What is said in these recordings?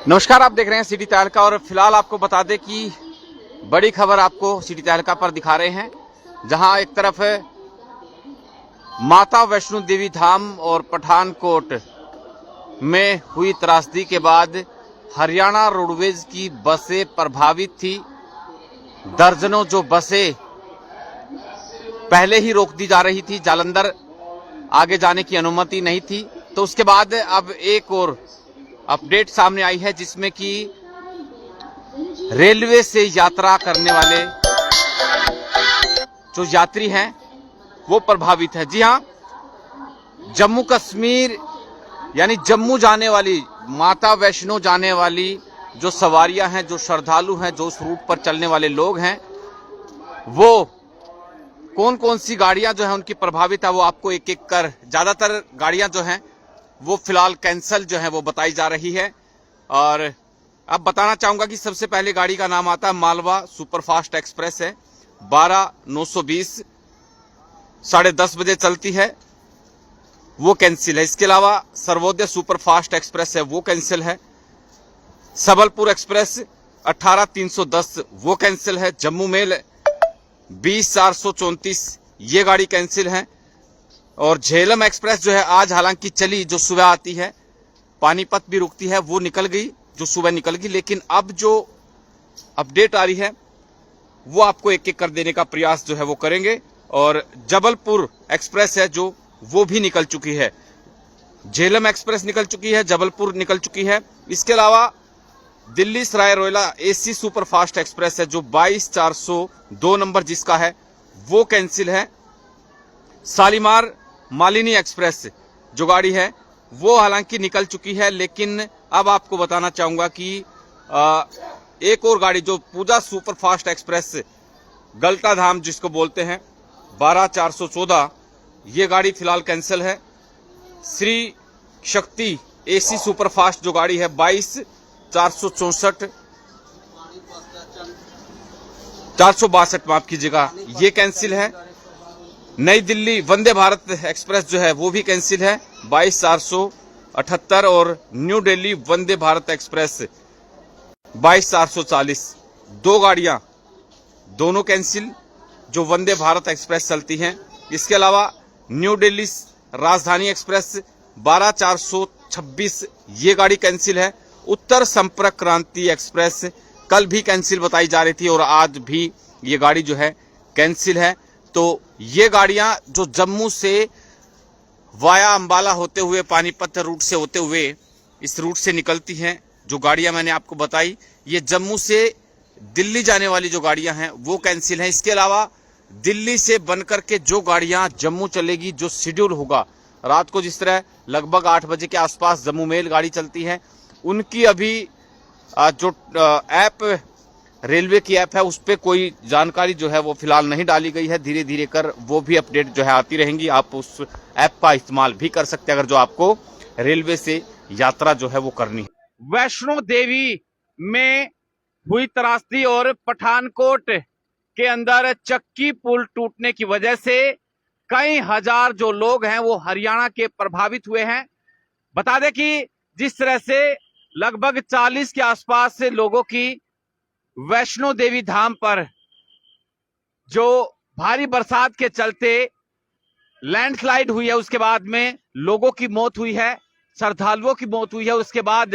नमस्कार, आप देख रहे हैं सिटी तहलका और फिलहाल आपको बता दें कि बड़ी खबर आपको सिटी तहलका पर दिखा रहे हैं, जहां एक तरफ माता वैष्णो देवी धाम और पठानकोट में हुई त्रासदी के बाद हरियाणा रोडवेज की बसें प्रभावित थी। दर्जनों जो बसें पहले ही रोक दी जा रही थी, जालंधर आगे जाने की अनुमति नहीं थी। तो उसके बाद अब एक और अपडेट सामने आई है, जिसमें कि रेलवे से यात्रा करने वाले जो यात्री हैं वो प्रभावित है। जी हां, जम्मू कश्मीर यानी जम्मू जाने वाली, माता वैष्णो जाने वाली जो सवारियां हैं, जो श्रद्धालु हैं, जो उस रूट पर चलने वाले लोग हैं, वो कौन कौन सी गाड़ियां जो है उनकी प्रभावित है, वो आपको एक एक कर, ज्यादातर गाड़ियां जो हैं वो फिलहाल कैंसल जो है वो बताई जा रही है। और अब बताना चाहूंगा कि सबसे पहले गाड़ी का नाम आता है मालवा सुपरफास्ट एक्सप्रेस है, 12-920, 10:30 बजे चलती है, वो कैंसिल है। इसके अलावा सर्वोदय सुपरफास्ट एक्सप्रेस है, वो कैंसिल है। सबलपुर एक्सप्रेस 18-310 वो कैंसिल है। जम्मू मेल 20-434 ये गाड़ी कैंसिल है। और झेलम एक्सप्रेस जो है आज हालांकि चली, जो सुबह आती है, पानीपत भी रुकती है, वो निकल गई, जो सुबह निकल गई। लेकिन अब जो अपडेट आ रही है वो आपको एक एक कर देने का प्रयास जो है वो करेंगे। और जबलपुर एक्सप्रेस है जो, वो भी निकल चुकी है। झेलम एक्सप्रेस निकल चुकी है, जबलपुर निकल चुकी है। इसके अलावा Delhi Sarai Rohilla AC superfast express है जो 22-402 नंबर जिसका है, वो कैंसिल है। शालीमार मालिनी एक्सप्रेस जो गाड़ी है वो हालांकि निकल चुकी है, लेकिन अब आपको बताना चाहूंगा कि एक और गाड़ी जो पूजा सुपरफास्ट एक्सप्रेस गलता धाम जिसको बोलते हैं, 12-414 ये गाड़ी फिलहाल कैंसिल है। श्री शक्ति एसी सुपरफास्ट जो गाड़ी है 22-464 462 माफ कीजिएगा, ये कैंसिल है। नई दिल्ली वंदे भारत एक्सप्रेस जो है वो भी कैंसिल है, 22-478। और न्यू दिल्ली वंदे भारत एक्सप्रेस 22-440 दो गाड़ियां दोनों कैंसिल, जो वंदे भारत एक्सप्रेस चलती हैं। इसके अलावा न्यू दिल्ली राजधानी एक्सप्रेस 12-426 ये गाड़ी कैंसिल है। उत्तर संपर्क क्रांति एक्सप्रेस कल भी कैंसिल बताई जा रही थी और आज भी ये गाड़ी जो है कैंसिल है। तो ये गाड़ियां जो जम्मू से वाया अंबाला होते हुए, पानीपत रूट से होते हुए इस रूट से निकलती हैं, जो गाड़ियां मैंने आपको बताई, ये जम्मू से दिल्ली जाने वाली जो गाड़ियां हैं वो कैंसिल हैं। इसके अलावा दिल्ली से बनकर के जो गाड़ियां जम्मू चलेगी, जो शेड्यूल होगा रात को, जिस तरह लगभग 8 बजे के आसपास जम्मू मेल गाड़ी चलती है, उनकी अभी जो ऐप रेलवे की ऐप है उस पर कोई जानकारी जो है वो फिलहाल नहीं डाली गई है। धीरे धीरे कर वो भी अपडेट जो है आती रहेंगी। आप उस ऐप का इस्तेमाल भी कर सकते हैं अगर जो आपको रेलवे से यात्रा जो है वो करनी है। वैष्णो देवी में हुई त्रासदी और पठानकोट के अंदर चक्की पुल टूटने की वजह से कई हजार जो लोग हैं वो हरियाणा के प्रभावित हुए हैं। बता दें कि जिस तरह से लगभग 40 के आसपास से लोगों की वैष्णो देवी धाम पर जो भारी बरसात के चलते लैंडस्लाइड हुई है, उसके बाद में लोगों की मौत हुई है, श्रद्धालुओं की मौत हुई है। उसके बाद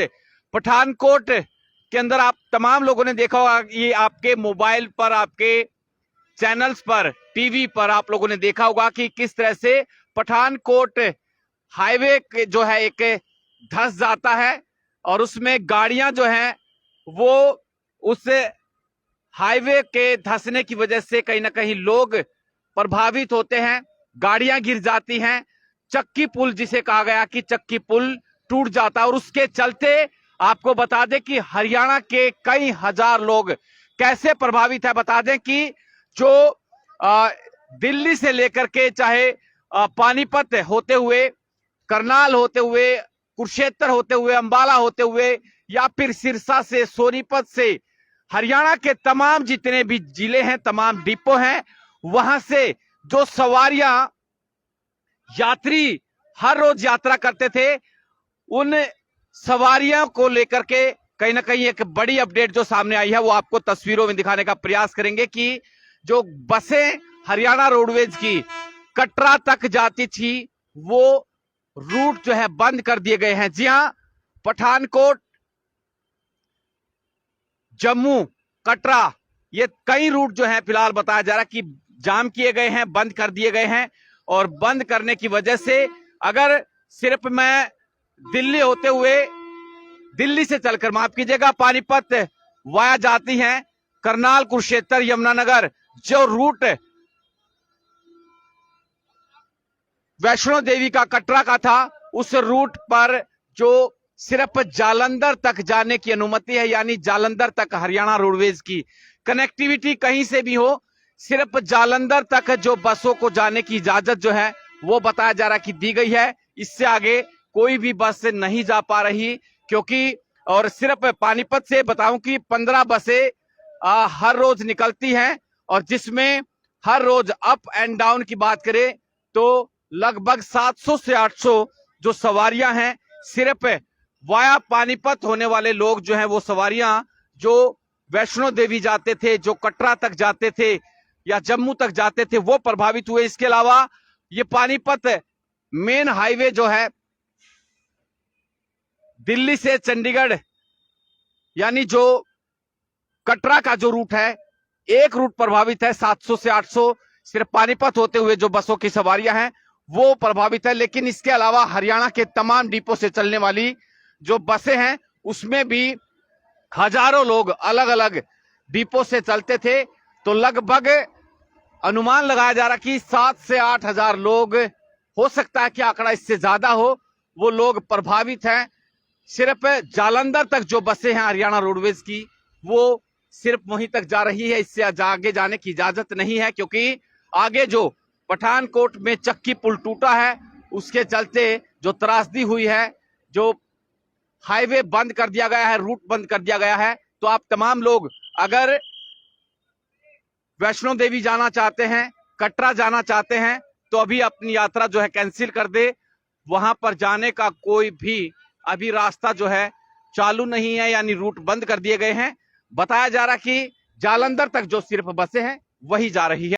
पठानकोट के अंदर आप तमाम लोगों ने देखा होगा, ये आपके मोबाइल पर, आपके चैनल्स पर, टीवी पर आप लोगों ने देखा होगा कि किस तरह से पठानकोट हाईवे जो है एक धंस जाता है और उसमें गाड़ियां जो हैं वो उस हाईवे के धंसने की वजह से कहीं ना कहीं लोग प्रभावित होते हैं, गाड़ियां गिर जाती हैं। चक्की पुल जिसे कहा गया कि चक्की पुल टूट जाता है और उसके चलते आपको बता दें कि हरियाणा के कई हजार लोग कैसे प्रभावित है। बता दें कि जो दिल्ली से लेकर के चाहे पानीपत होते हुए, करनाल होते हुए, कुरुक्षेत्र होते हुए, अंबाला होते हुए, या फिर सिरसा से, सोनीपत से, हरियाणा के तमाम जितने भी जिले हैं, तमाम डिपो हैं, वहां से जो सवारियां यात्री हर रोज यात्रा करते थे, उन सवारियों को लेकर के कहीं ना कहीं एक बड़ी अपडेट जो सामने आई है वो आपको तस्वीरों में दिखाने का प्रयास करेंगे कि जो बसें हरियाणा रोडवेज की कटरा तक जाती थी वो रूट जो है बंद कर दिए गए हैं। जी हां, पठानकोट, जम्मू, कटरा, ये कई रूट जो है फिलहाल बताया जा रहा है कि जाम किए गए हैं, बंद कर दिए गए हैं। और बंद करने की वजह से अगर सिर्फ मैं दिल्ली होते हुए, दिल्ली से चलकर, माफ कीजिएगा, पानीपत वाया जाती हैं, करनाल, कुरुक्षेत्र, यमुनानगर, जो रूट वैष्णो देवी का कटरा का था, उस रूट पर जो सिर्फ जालंधर तक जाने की अनुमति है, यानी जालंधर तक हरियाणा रोडवेज की कनेक्टिविटी कहीं से भी हो, सिर्फ जालंधर तक जो बसों को जाने की इजाजत जो है वो बताया जा रहा है कि दी गई है। इससे आगे कोई भी बस नहीं जा पा रही, क्योंकि और सिर्फ पानीपत से बताऊं कि 15 बसें हर रोज निकलती हैं, और जिसमें हर रोज अप एंड डाउन की बात करें तो लगभग 700 से 800 जो सवारियां हैं, सिर्फ वाया पानीपत होने वाले लोग जो हैं वो सवारियां जो वैष्णो देवी जाते थे, जो कटरा तक जाते थे या जम्मू तक जाते थे, वो प्रभावित हुए। इसके अलावा ये पानीपत मेन हाईवे जो है दिल्ली से चंडीगढ़, यानी जो कटरा का जो रूट है, एक रूट प्रभावित है, 700 से 800 सिर्फ पानीपत होते हुए जो बसों की सवारियां हैं वो प्रभावित है। लेकिन इसके अलावा हरियाणा के तमाम डिपो से चलने वाली जो बसें हैं उसमें भी हजारों लोग अलग अलग डिपो से चलते थे, तो लगभग अनुमान लगाया जा रहा कि 7 से 8 हजार लोग, हो सकता है कि आंकड़ा इससे ज्यादा हो, वो लोग प्रभावित हैं। सिर्फ जालंधर तक जो बसें हैं हरियाणा रोडवेज की वो सिर्फ वहीं तक जा रही है, इससे आगे जाने की इजाजत नहीं है, क्योंकि आगे जो पठानकोट में चक्की पुल टूटा है उसके चलते जो त्रासदी हुई है, जो हाईवे बंद कर दिया गया है, रूट बंद कर दिया गया है। तो आप तमाम लोग अगर वैष्णो देवी जाना चाहते हैं, कटरा जाना चाहते हैं, तो अभी अपनी यात्रा जो है कैंसिल कर दे। वहां पर जाने का कोई भी अभी रास्ता जो है चालू नहीं है, यानी रूट बंद कर दिए गए हैं। बताया जा रहा कि जालंधर तक जो सिर्फ बसें हैं वही जा रही है।